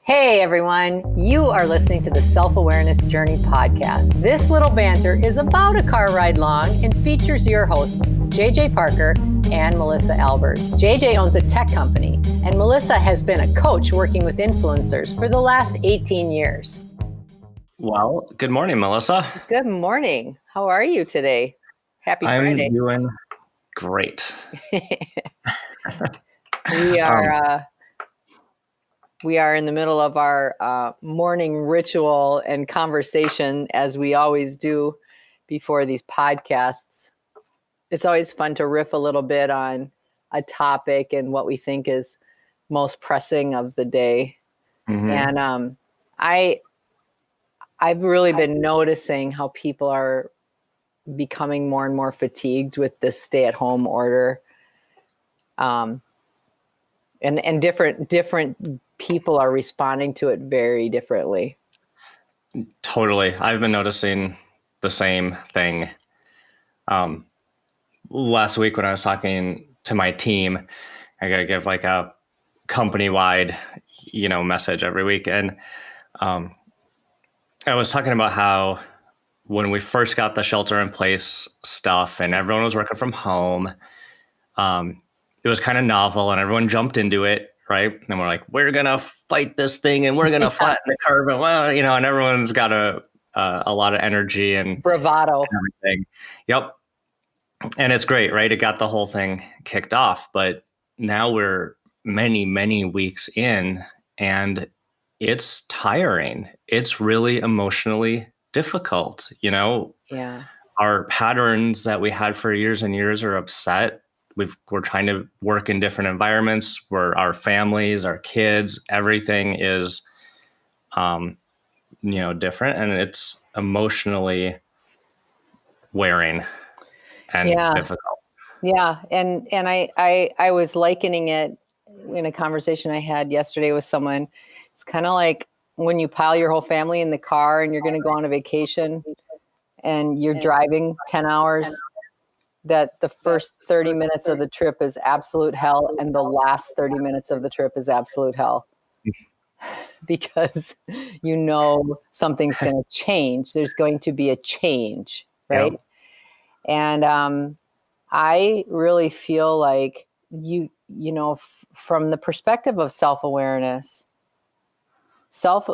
Hey everyone, you are listening to the Self-Awareness Journey podcast. This little banter is about a car ride long and features your hosts, JJ Parker and Melissa Albers. JJ owns a tech company and Melissa has been a coach working with influencers for the last 18 years. Well, good morning, Melissa. Good morning. How are you today? Happy Friday. I'm doing great. We are in the middle of our morning ritual and conversation, as we always do before these podcasts. It's always fun to riff a little bit on a topic and what we think is most pressing of the day. Mm-hmm. And I've really been noticing how people are becoming more and more fatigued with this stay-at-home order. And different people are responding to it very differently. Totally. I've been noticing the same thing. Last week when I was talking to my team, I got to give like a company-wide, message every week. And I was talking about how when we first got the shelter in place stuff and everyone was working from home, it was kind of novel and everyone jumped into it. Right. And we're like, we're going to fight this thing and we're going to flatten the curve. And, and everyone's got a lot of energy and bravado and everything. Yep. And it's great. Right. It got the whole thing kicked off. But now we're many, many weeks in and it's tiring. It's really emotionally difficult. Yeah. Our patterns that we had for years and years are upset. We're trying to work in different environments where our families, our kids, everything is, different, and it's emotionally wearing and difficult. Yeah, and I was likening it in a conversation I had yesterday with someone. It's kind of like when you pile your whole family in the car and you're going to go on a vacation, and you're driving 10 hours. That the first 30 minutes of the trip is absolute hell and the last 30 minutes of the trip is absolute hell because something's going to change. There's going to be a change, right? Yep. And I really feel like from the perspective of self-awareness,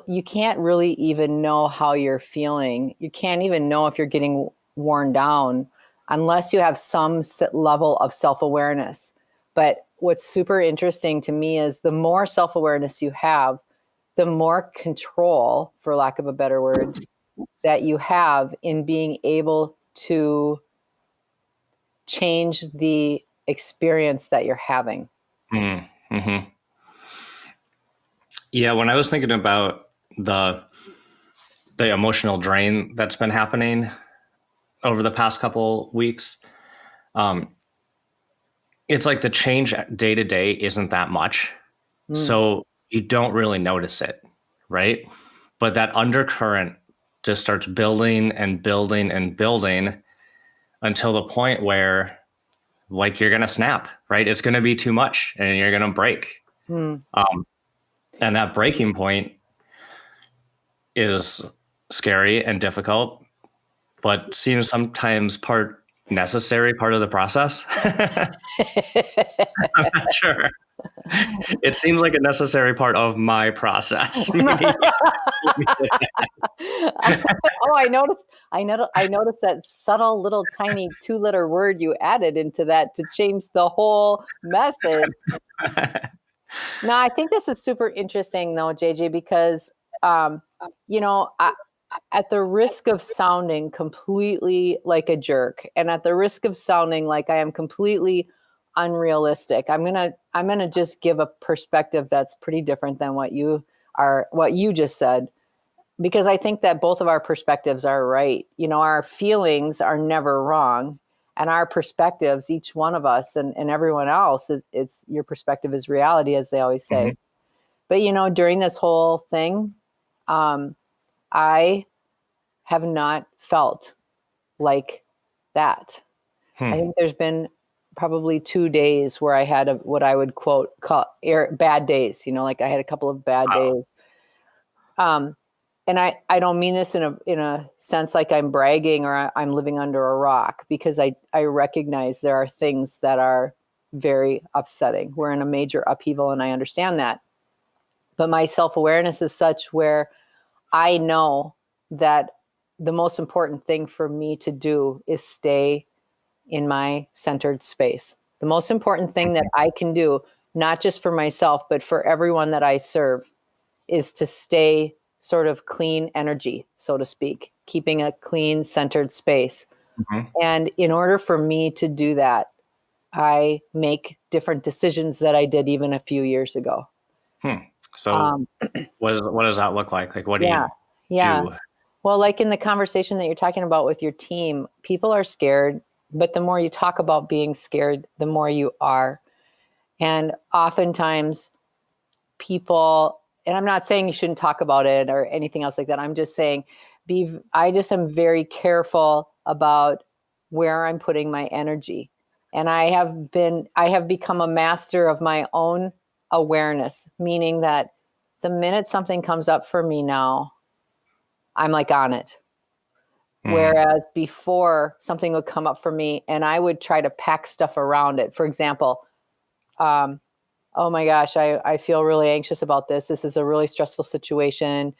you can't really even know how you're feeling. You can't even know if you're getting worn down unless you have some level of self-awareness. But what's super interesting to me is the more self-awareness you have, the more control, for lack of a better word, that you have in being able to change the experience that you're having. Mm-hmm. Yeah, when I was thinking about the emotional drain that's been happening over the past couple weeks, it's like the change day to day isn't that much. So you don't really notice it, right? But that undercurrent just starts building and building and building until the point where like you're going to snap, right? It's going to be too much and you're going to break. And that breaking point is scary and difficult, but seems sometimes necessary part of the process. I'm not sure. It seems like a necessary part of my process. Maybe. I noticed that subtle little tiny 2-letter word you added into that to change the whole message. No, I think this is super interesting though, JJ, because at the risk of sounding completely like a jerk and at the risk of sounding like I am completely unrealistic, I'm gonna just give a perspective that's pretty different than what you just said, because I think that both of our perspectives are right. Our feelings are never wrong, and our perspectives, each one of us and everyone else, it's your perspective is reality, as they always say. Mm-hmm. But during this whole thing, I have not felt like that. I think there's been probably 2 days where I had what I would call bad days. Like I had a couple of bad days. And I don't mean this in a sense like I'm bragging or I'm living under a rock, because I recognize there are things that are very upsetting. We're in a major upheaval, and I understand that. But my self-awareness is such where I know that the most important thing for me to do is stay in my centered space. The most important thing that I can do, not just for myself, but for everyone that I serve, is to stay sort of clean energy, so to speak, keeping a clean, centered space. Mm-hmm. And in order for me to do that, I make different decisions that I did even a few years ago. So what does that look like? Like, what do Yeah. you Yeah. do? Well, like in the conversation that you're talking about with your team, people are scared, but the more you talk about being scared, the more you are. And oftentimes people, and I'm not saying you shouldn't talk about it or anything else like that. I'm just saying I just am very careful about where I'm putting my energy. And I have become a master of my own awareness, meaning that the minute something comes up for me now, I'm like on it. Whereas before, something would come up for me and I would try to pack stuff around it. For example, oh my gosh, I feel really anxious about this. This is a really stressful situation.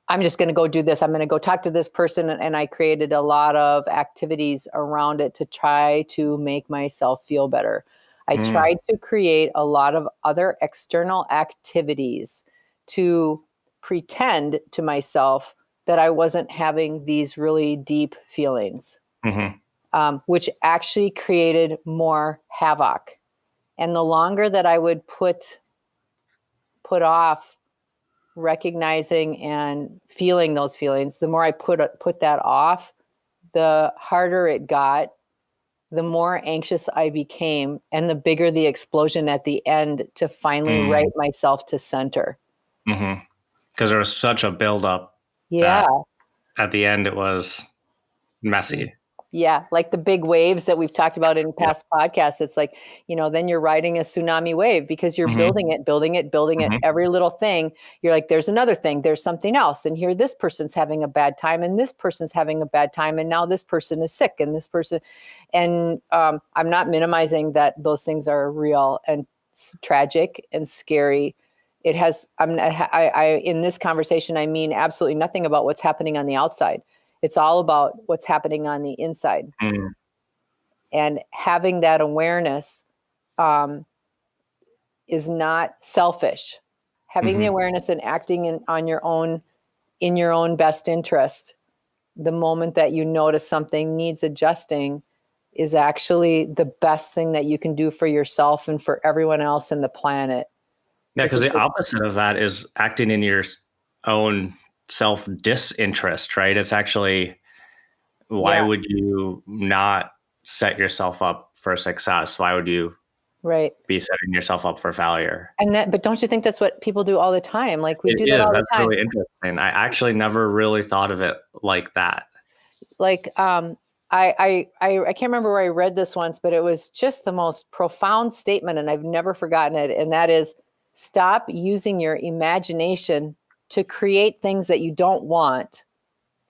I'm just going to go do this. I'm going to go talk to this person. And I created a lot of activities around it to try to make myself feel better. I tried to create a lot of other external activities to pretend to myself that I wasn't having these really deep feelings, which actually created more havoc. And the longer that I would put off recognizing and feeling those feelings, the more I put that off, the harder it got, the more anxious I became, and the bigger the explosion at the end to finally right myself to center. Because there was such a buildup Yeah. that at the end it was messy. Yeah, like the big waves that we've talked about in past podcasts. It's like, then you're riding a tsunami wave because you're building it, every little thing. You're like, there's another thing, there's something else. And here this person's having a bad time and this person's having a bad time. And now this person is sick and this person. And I'm not minimizing that those things are real and tragic and scary. It has, in this conversation, I mean absolutely nothing about what's happening on the outside. It's all about what's happening on the inside. And having that awareness is not selfish. Having the awareness and acting in your own best interest, the moment that you notice something needs adjusting, is actually the best thing that you can do for yourself and for everyone else in the planet. Yeah, because the opposite of that is acting in your own self-disinterest, right? It's actually, why would you not set yourself up for success? Why would you be setting yourself up for failure? But don't you think that's what people do all the time? Like we do that all the time. That's really interesting. I actually never really thought of it like that. Like, I can't remember where I read this once, but it was just the most profound statement, and I've never forgotten it. And that is, stop using your imagination to create things that you don't want,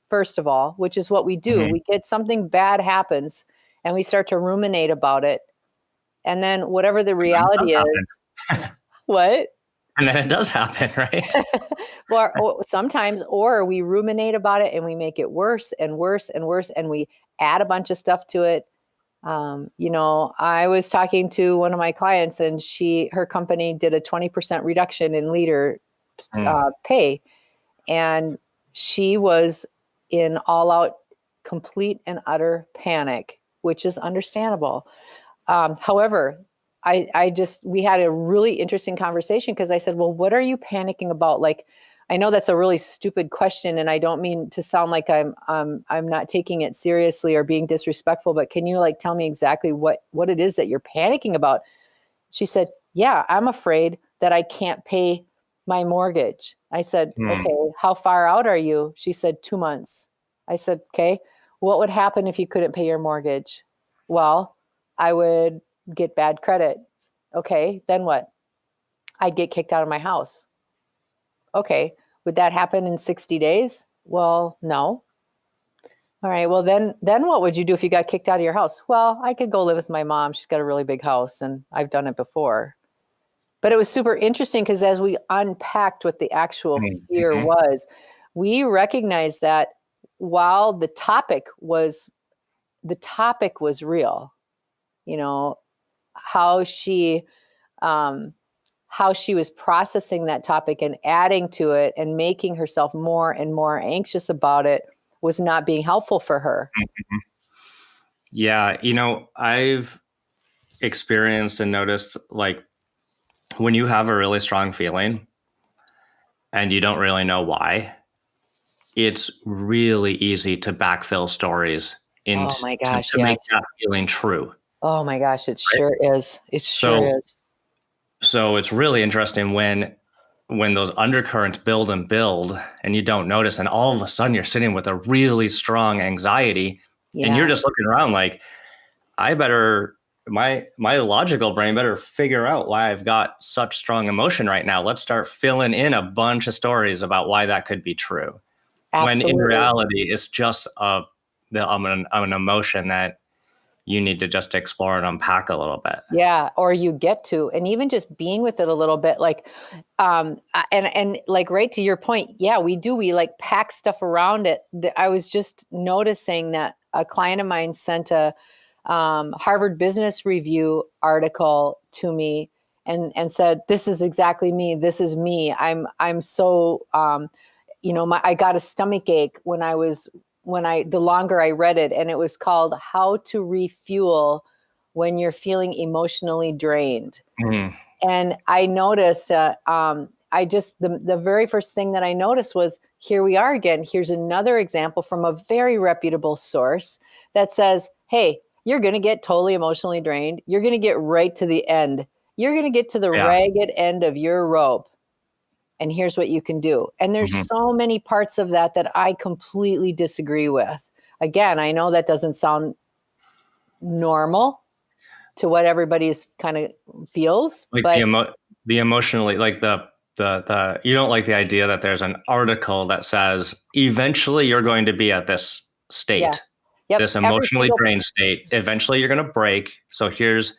first of all, which is what we do. We get something bad happens and we start to ruminate about it. And then whatever the reality is, what? And then it does happen, right? or sometimes, or we ruminate about it and we make it worse and worse and worse, and we add a bunch of stuff to it. I was talking to one of my clients, and her company did a 20% reduction in leader pay, and she was in all out, complete and utter panic, which is understandable. However, we had a really interesting conversation, because I said, well, what are you panicking about? Like, I know that's a really stupid question, and I don't mean to sound like I'm not taking it seriously or being disrespectful, but can you tell me exactly what it is that you're panicking about? She said, yeah, I'm afraid that I can't pay my mortgage. I said, okay, how far out are you? She said, 2 months. I said, okay, what would happen if you couldn't pay your mortgage? Well, I would get bad credit. Okay, then what? I'd get kicked out of my house. Okay, Would that happen in 60 days? Well, no. All right. Well, then what would you do if you got kicked out of your house? Well, I could go live with my mom. She's got a really big house and I've done it before. But it was super interesting because as we unpacked what the actual fear was, we recognized that while the topic was real, you know, how she was processing that topic and adding to it and making herself more and more anxious about it was not being helpful for her. Yeah. You know, I've experienced and noticed, like, when you have a really strong feeling and you don't really know why, it's really easy to backfill stories Oh my gosh, to make yes. that feeling true. Oh my gosh, it sure is. It So- sure is. So it's really interesting when those undercurrents build and build and you don't notice, and all of a sudden you're sitting with a really strong anxiety and you're Yeah. just looking around like, I better, my logical brain better figure out why I've got such strong emotion right now. Let's start filling in a bunch of stories about why that could be true. Absolutely. When in reality, it's just an emotion that you need to just explore and unpack a little bit. Yeah, or you get to, and even just being with it a little bit, like, and like right to your point, yeah, we like pack stuff around it. I was just noticing that a client of mine sent a Harvard Business Review article to me and said, "This is exactly me. This is me. I'm so, I got a stomach ache the longer I read it, and it was called How to Refuel When You're Feeling Emotionally Drained." And I noticed, the very first thing that I noticed was, here we are again. Here's another example from a very reputable source that says, hey, you're going to get totally emotionally drained. You're going to get right to the end. You're going to get to the ragged end of your rope. And here's what you can do. And there's so many parts of that I completely disagree with. Again, I know that doesn't sound normal to what everybody's kind of feels, like but the emotionally, like the you don't like the idea that there's an article that says eventually you're going to be at this state, this emotionally drained state. Eventually you're going to break. So here's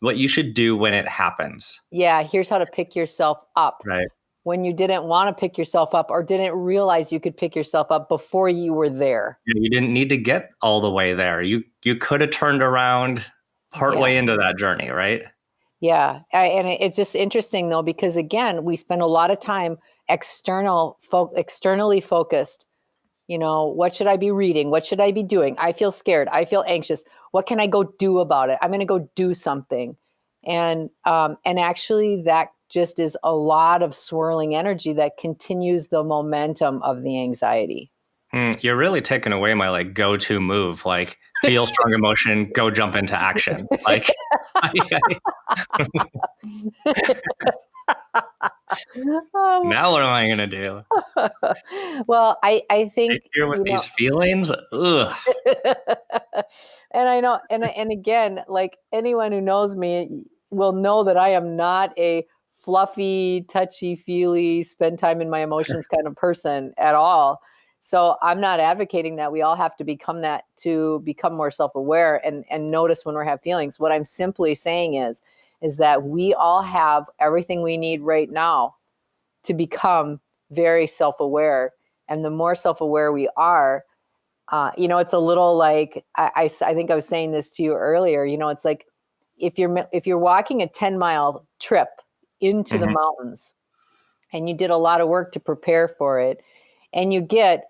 what you should do when it happens. Yeah, here's how to pick yourself up. Right. When you didn't want to pick yourself up or didn't realize you could pick yourself up before you were there. You didn't need to get all the way there. You could have turned around partway into that journey, right? Yeah. And it's just interesting though, because again, we spend a lot of time externally focused. What should I be reading? What should I be doing? I feel scared. I feel anxious. What can I go do about it? I'm going to go do something. And actually that just is a lot of swirling energy that continues the momentum of the anxiety. You're really taking away my go-to move, feel strong emotion, go jump into action. Now what am I going to do? Well, I think here with these feelings. Ugh. And I know, and again, like anyone who knows me will know that I am not a fluffy, touchy-feely, spend time in my emotions kind of person at all. So I'm not advocating that we all have to become that to become more self-aware and notice when we have feelings. What I'm simply saying is that we all have everything we need right now to become very self-aware. And the more self-aware we are, it's a little like, I think I was saying this to you earlier, it's like if you're walking a 10-mile trip into the mountains and you did a lot of work to prepare for it, and you get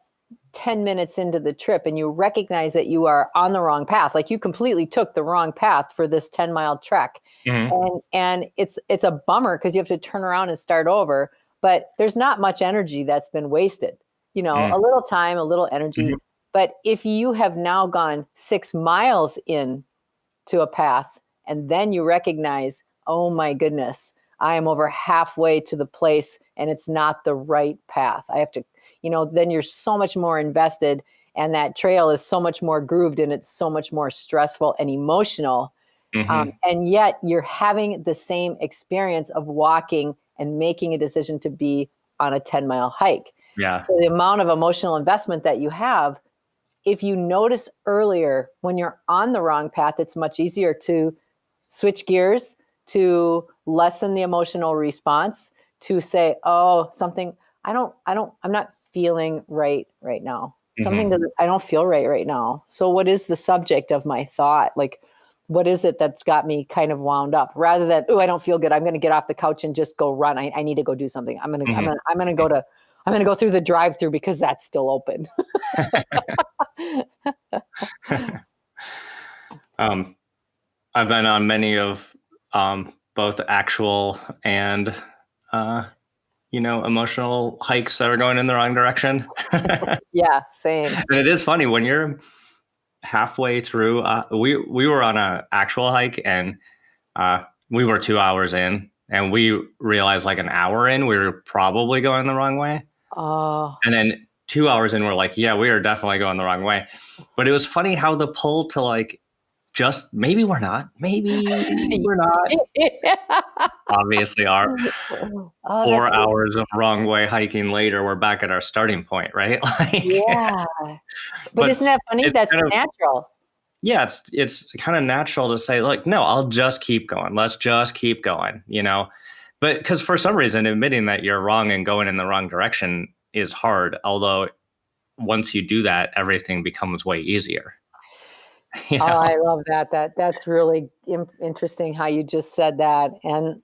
10 minutes into the trip and you recognize that you are on the wrong path, like you completely took the wrong path for this 10-mile trek. And it's a bummer because you have to turn around and start over, but there's not much energy that's been wasted, a little time, a little energy. But if you have now gone 6 miles in to a path and then you recognize, oh my goodness, I am over halfway to the place and it's not the right path. I have to, then you're so much more invested and that trail is so much more grooved and it's so much more stressful and emotional. And yet you're having the same experience of walking and making a decision to be on a 10-mile hike. Yeah. So the amount of emotional investment that you have, if you notice earlier when you're on the wrong path, it's much easier to switch gears, to lessen the emotional response, to say, oh, something, I'm not feeling right now. Something doesn't, I don't feel right now. So what is the subject of my thought? Like, what is it that's got me kind of wound up, rather than, oh, I don't feel good, I'm going to get off the couch and just go run. I need to go do something. I'm going to go through the drive-through because that's still open. I've been on many of both actual and emotional hikes that are going in the wrong direction. Yeah, same. And it is funny when you're halfway through. We were on an actual hike, and we were 2 hours in, and we realized like an hour in we were probably going the wrong way. And then 2 hours in, we're like, yeah, we are definitely going the wrong way. But it was funny how the pull to like, just maybe we're not, obviously are 4 hours of wrong way hiking later, we're back at our starting point, right? Like, yeah. But isn't that funny? That's kind of natural. Yeah, it's kind of natural to say, like, no, I'll just keep going. Let's just keep going, But because for some reason, admitting that you're wrong and going in the wrong direction is hard. Although once you do that, everything becomes way easier. Oh, I love that. That's really interesting how you just said that. And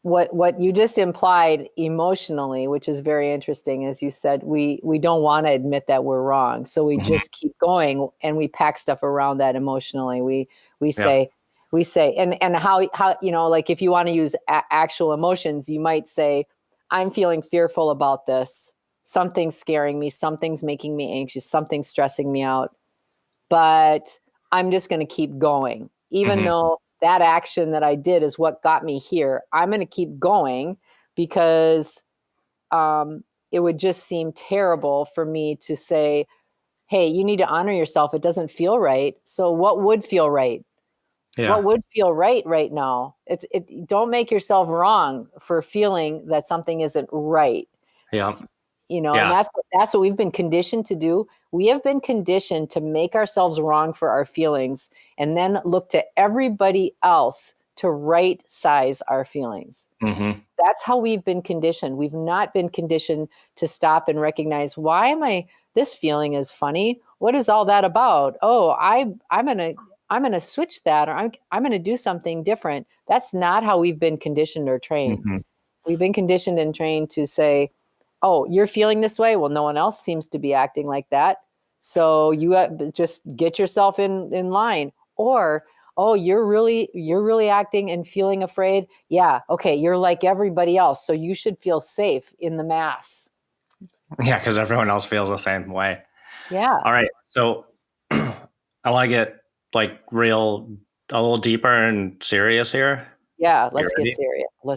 what you just implied emotionally, which is very interesting, as you said, we don't want to admit that we're wrong, so we just keep going, and we pack stuff around that emotionally. We say, and how like if you want to use actual emotions, you might say, I'm feeling fearful about this. Something's scaring me. Something's making me anxious. Something's stressing me out. But I'm just going to keep going, even though that action that I did is what got me here. I'm going to keep going because it would just seem terrible for me to say, hey, you need to honor yourself. It doesn't feel right. So what would feel right? Yeah. What would feel right now? Don't make yourself wrong for feeling that something isn't right. Yeah. And that's what we've been conditioned to do. We have been conditioned to make ourselves wrong for our feelings and then look to everybody else to right size our feelings. That's how we've been conditioned. We've not been conditioned to stop and recognize, this feeling is funny. What is all that about? Oh, I'm going to switch that, or I'm going to do something different. That's not how we've been conditioned or trained. We've been conditioned and trained to say, oh, you're feeling this way? Well, no one else seems to be acting like that. So you just get yourself in line. Or, oh, you're really acting and feeling afraid. Yeah. Okay. You're like everybody else. So you should feel safe in the mass. Yeah. Because everyone else feels the same way. Yeah. All right. So I want to get like a little deeper and serious here. Yeah. Let's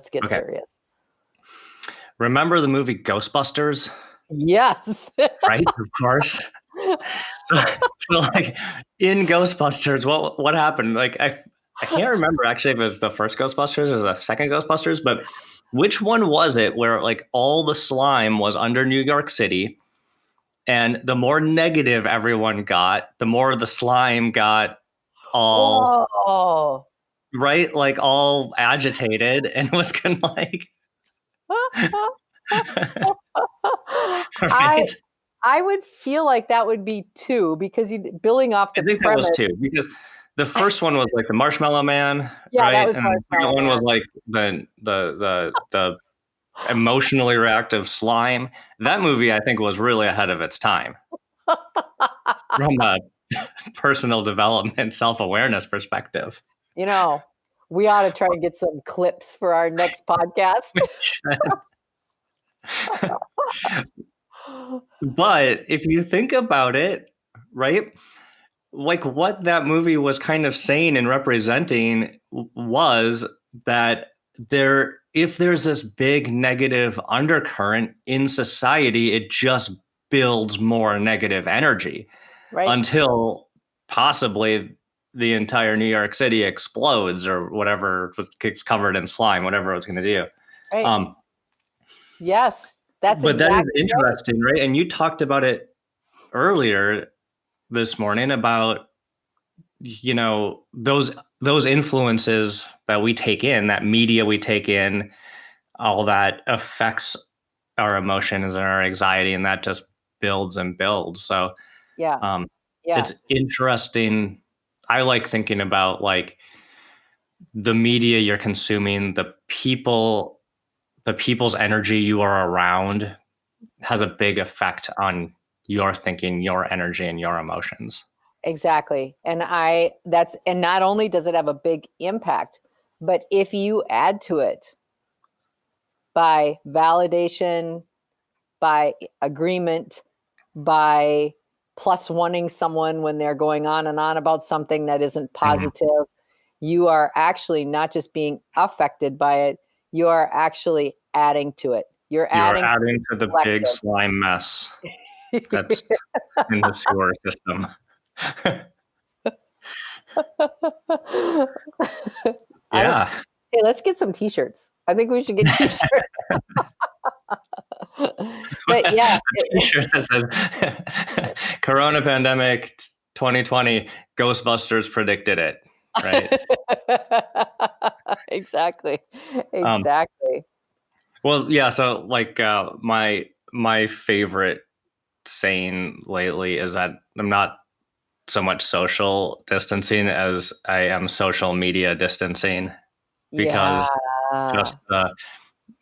get serious. Remember the movie Ghostbusters? Yes. Right, of course. So like in Ghostbusters, what happened? Like I can't remember actually if it was the first Ghostbusters or the second Ghostbusters, but which one was it where like all the slime was under New York City, and the more negative everyone got, the more the slime got all right, like all agitated, and was kind of like right? I would feel like that would be 2, because you building off the I think premise. That was 2, because the first one was like the Marshmallow Man, yeah, right? That was and the second one was like the emotionally reactive slime. That movie, I think, was really ahead of its time from a personal development, self-awareness perspective. We ought to try and get some clips for our next podcast. But if you think about it, right, like what that movie was kind of saying and representing was that if there's this big negative undercurrent in society, it just builds more negative energy, right, until possibly the entire New York City explodes or whatever, gets covered in slime, whatever it's going to do. Right. Yes. That's But that is exactly right. interesting, right? And you talked about it earlier this morning about, you know, those influences that we take in, that media we take in, all that affects our emotions and our anxiety, and that just builds and builds. So Yeah. um, Yeah. it's interesting. I like thinking about like the media you're consuming, the people's energy you are around has a big effect on your thinking, your energy, and your emotions. Exactly. And not only does it have a big impact, but if you add to it by validation, by agreement, by plus wanting someone when they're going on and on about something that isn't positive, you are actually not just being affected by it, you are actually adding to it. You're You're adding adding to the big collective. slime mess that's in the sewer system. Yeah. Hey, let's get some t-shirts. I think we should get t-shirts. But yeah, A t-shirt that says Corona pandemic 2020, Ghostbusters predicted it, right? exactly. Um, Exactly. well, yeah, so like my favorite saying lately is that I'm not so much social distancing as I am social media distancing, Yeah. because just the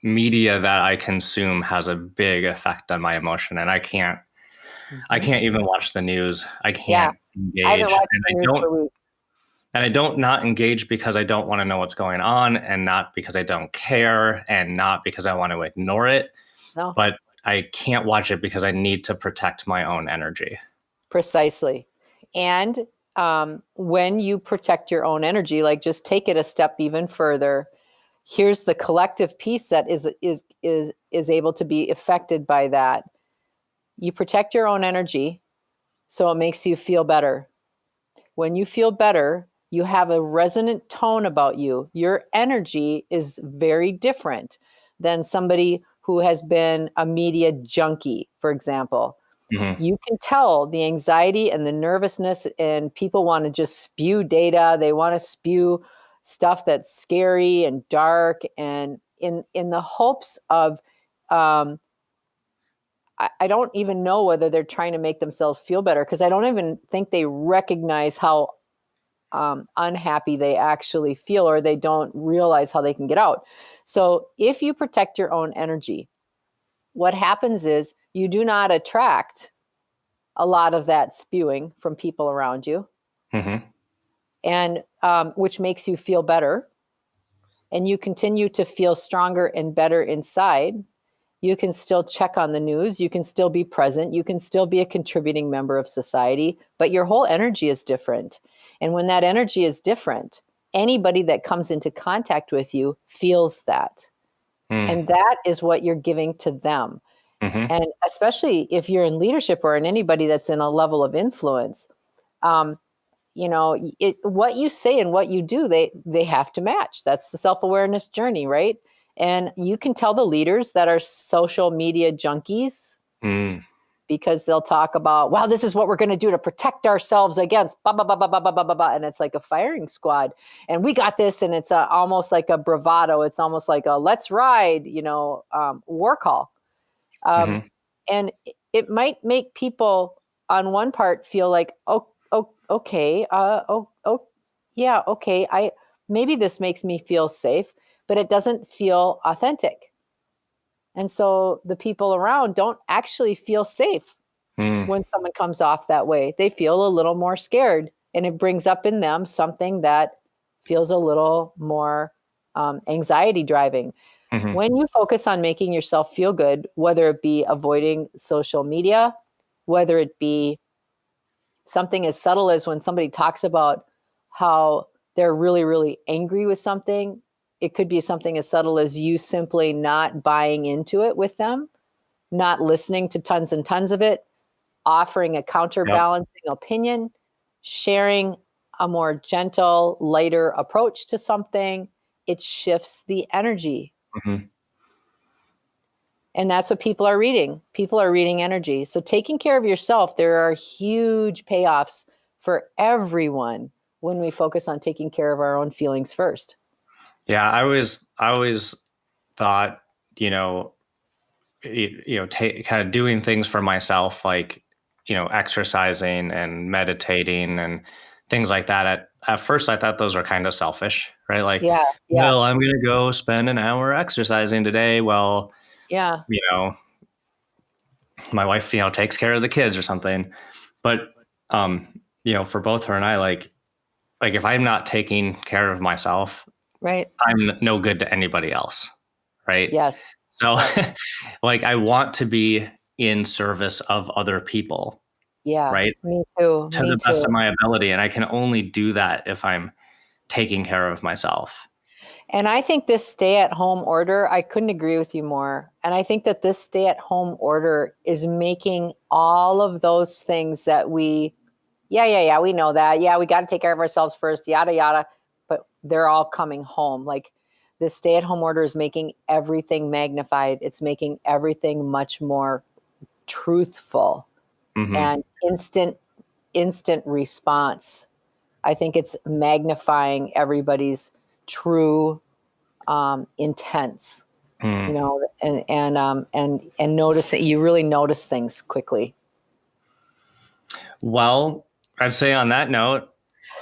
media that I consume has a big effect on my emotion, and I Mhm. can't even watch the news. I Yeah. can't I haven't engage, watched the news for weeks. and I don't not engage because I don't want to know what's going on, and not because I don't care, and not because I want to ignore it, No, but I can't watch it because I need to protect my own energy. precisely. And when you protect your own energy, like just take it a step even further. Here's the collective piece that is able to be affected by that. You protect your own energy, so it makes you feel better. When you feel better, you have a resonant tone about you. Your energy is very different than somebody who has been a media junkie, for example. Mm-hmm. You can tell the anxiety and the nervousness, and people want to just spew data. They want to spew stuff that's scary and dark, and in the hopes of um, I don't even know whether they're trying to make themselves feel better, because I don't even think they recognize how unhappy they actually feel, or they don't realize how they can get out. So if you protect your own energy, what happens is you do not attract a lot of that spewing from people around you, Mm-hmm. and which makes you feel better, and you continue to feel stronger and better inside. You can still check on the news, you can still be present, you can still be a contributing member of society, but your whole energy is different. And when that energy is different, anybody that comes into contact with you feels that. And that is what you're giving to them. Mm-hmm. And especially if you're in leadership or in anybody that's in a level of influence, um, what you say and what you do, they have to match. That's the self-awareness journey, right? And you can tell the leaders that are social media junkies, Mm. because they'll talk about, well, this is what we're going to do to protect ourselves against blah, blah, blah, blah, blah, blah, blah, blah, blah. And it's like a firing squad, and we got this. And it's almost like a bravado. It's almost like a let's ride, war call. Mm-hmm. And it might make people on one part feel like, okay, yeah, okay, maybe this makes me feel safe, but it doesn't feel authentic. And so the people around don't actually feel safe Mm. when someone comes off that way. They feel a little more scared, and it brings up in them something that feels a little more anxiety driving. Mm-hmm. When you focus on making yourself feel good, whether it be avoiding social media, whether it be something as subtle as when somebody talks about how they're really, really angry with something, it could be something as subtle as you simply not buying into it with them, not listening to tons and tons of it, offering a Yep. counterbalancing opinion, sharing a more gentle, lighter approach to something. It shifts the energy. Mm-hmm. And that's what people are reading. People are reading energy. So taking care of yourself, there are huge payoffs for everyone when we focus on taking care of our own feelings first. Yeah, I always thought, kind of doing things for myself, like, exercising and meditating and things like that. At first, I thought those were kind of selfish, right? Like, Yeah, yeah, well, I'm going to go spend an hour exercising today. Well, yeah, you know, my wife, takes care of the kids or something. But, for both her and I, like if I'm not taking care of myself, right. I'm no good to anybody else, right? Yes, So, yes, like, I want to be in service of other people, yeah. right? Me too. To Me the best of too. my ability, and I can only do that if I'm taking care of myself. And I think this stay-at-home order, I couldn't agree with you more. And I think that this stay-at-home order is making all of those things that we we know that. Yeah, we got to take care of ourselves first, yada, yada. But they're all coming home. Like this stay at home order is making everything magnified. It's making everything much more truthful Hmm. and instant response. I think it's magnifying everybody's true intents, Mm. and notice that you really notice things quickly. Well, I'd say on that note,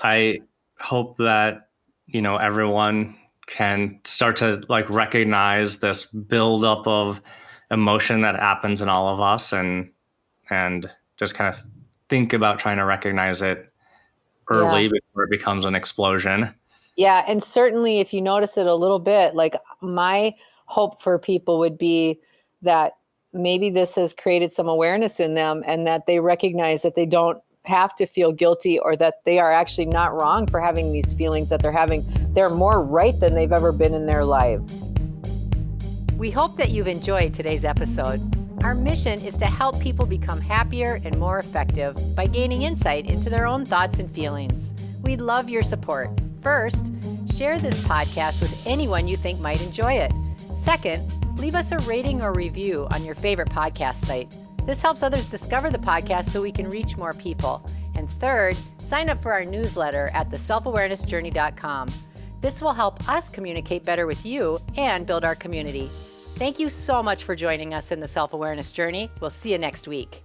I hope that, everyone can start to like recognize this buildup of emotion that happens in all of us, and just kind of think about trying to recognize it Yeah. early before it becomes an explosion. Yeah, and certainly if you notice it a little bit, like my hope for people would be that maybe this has created some awareness in them and that they recognize that they don't have to feel guilty or that they are actually not wrong for having these feelings that they're having. They're more right than they've ever been in their lives. We hope that you've enjoyed today's episode. Our mission is to help people become happier and more effective by gaining insight into their own thoughts and feelings. We'd love your support. First, share this podcast with anyone you think might enjoy it. Second, leave us a rating or review on your favorite podcast site. This helps others discover the podcast so we can reach more people. And third, sign up for our newsletter at theselfawarenessjourney.com. This will help us communicate better with you and build our community. Thank you so much for joining us in the Self-Awareness Journey. We'll see you next week.